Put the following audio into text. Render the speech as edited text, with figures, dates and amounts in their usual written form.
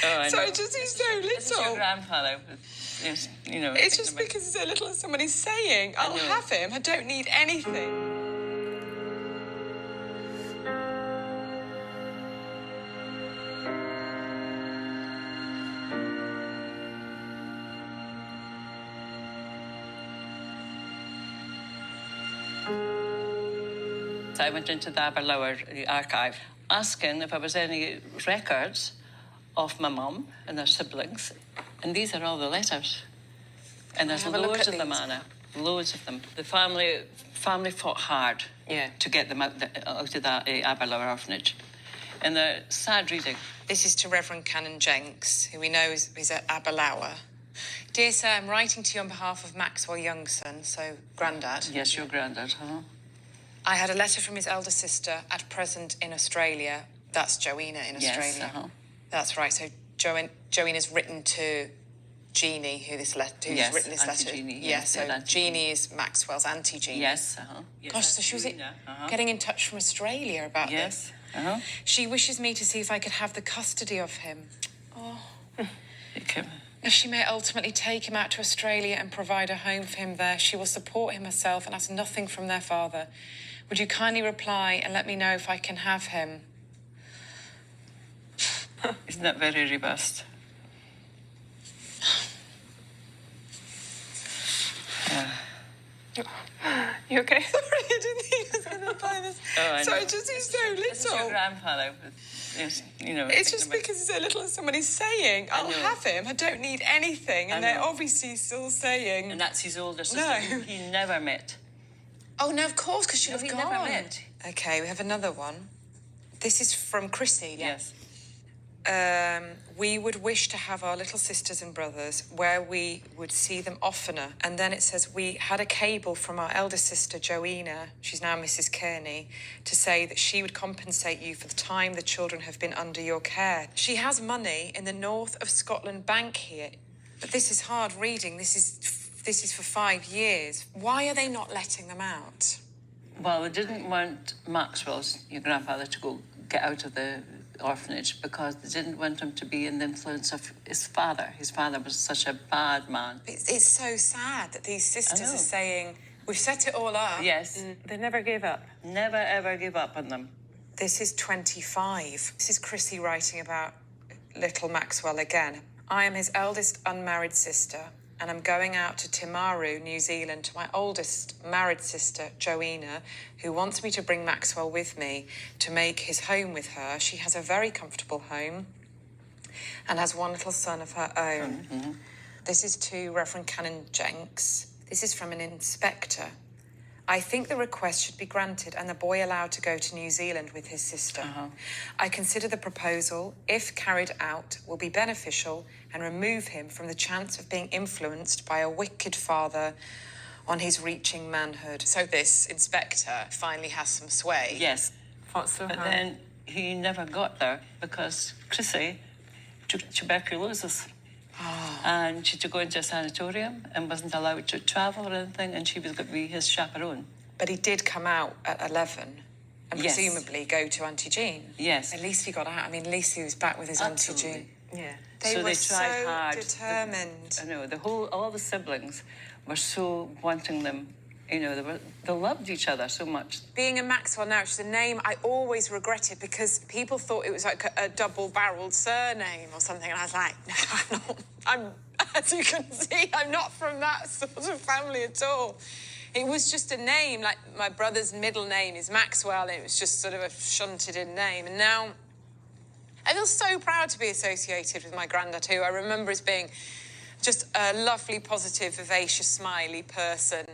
Oh, I Sorry, know. just he's so little. This is your grandfather. Yes, you know. It's just because he's so little and somebody's saying, I'll have him, I don't need anything. I went into the Aberlour archive asking if there was any records of my mum and their siblings. And these are all the letters. And there's loads of them, Anna. Loads of them. The family fought hard to get them out of that Aberlour orphanage. And they're sad reading. This is to Reverend Canon Jenks, who we know is at Aberlour. Dear sir, I'm writing to you on behalf of Maxwell Youngson, so Grandad. Yes, your Grandad, I had a letter from his elder sister, at present in Australia. That's Joanna in Australia. Yes, That's right. So Joanna's written to Jeannie, who's written this letter. Jeannie, so Jeannie is Maxwell's Auntie Jeannie. Yes, Gosh, so she was getting in touch from Australia about this. She wishes me to see if I could have the custody of him. Oh. If she may ultimately take him out to Australia and provide a home for him there, she will support him herself and ask nothing from their father. Would you kindly reply and let me know if I can have him? Isn't that very robust? You okay? Sorry, I didn't think I was going to find this. Sorry, just he's so little. This is your grandfather. Yes, you know. It's just because he's so little and somebody's saying, I'll have him, I don't need anything. And they're obviously still saying... And that's his older sister who he never met. Oh, no, of course, because she'd have gone. Never met. OK, we have another one. This is from Chrissy. Yes. We would wish to have our little sisters and brothers where we would see them oftener. And then it says we had a cable from our eldest sister, Joanna, she's now Mrs. Kearney, to say that she would compensate you for the time the children have been under your care. She has money in the North of Scotland Bank here. But this is hard reading. This is for 5 years. Why are they not letting them out? Well, they didn't want Maxwell's, your grandfather, to get out of the orphanage because they didn't want him to be in the influence of his father. His father was such a bad man. It's so sad that these sisters are saying, we've set it all up. Yes. They never gave up. Never, ever give up on them. This is 25. This is Chrissy writing about little Maxwell again. I am his eldest unmarried sister, and I'm going out to Timaru, New Zealand, to my oldest married sister, Joanna, who wants me to bring Maxwell with me to make his home with her. She has a very comfortable home and has one little son of her own. This is to Reverend Canon Jenks. This is from an inspector. I think the request should be granted and the boy allowed to go to New Zealand with his sister. I consider the proposal, if carried out, will be beneficial and remove him from the chance of being influenced by a wicked father on his reaching manhood. So this inspector finally has some sway. Yes. But then he never got there because Chrissy took tuberculosis. And she had to go into a sanatorium and wasn't allowed to travel or anything, and she was going to be his chaperone. But he did come out at 11 and presumably go to Auntie Jean. Yes. At least he got out. I mean, at least he was back with his Auntie Jean. Yeah. They were tried hard. Determined. I know, all the siblings were so wanting them. You know, they loved each other so much. Being a Maxwell now, which is a name I always regretted because people thought it was like a double-barreled surname or something. And I was like, no, I'm not. As you can see, I'm not from that sort of family at all. It was just a name, like my brother's middle name is Maxwell, and it was just sort of a shunted-in name. And now I feel so proud to be associated with my granddad, who I remember as being just a lovely, positive, vivacious, smiley person.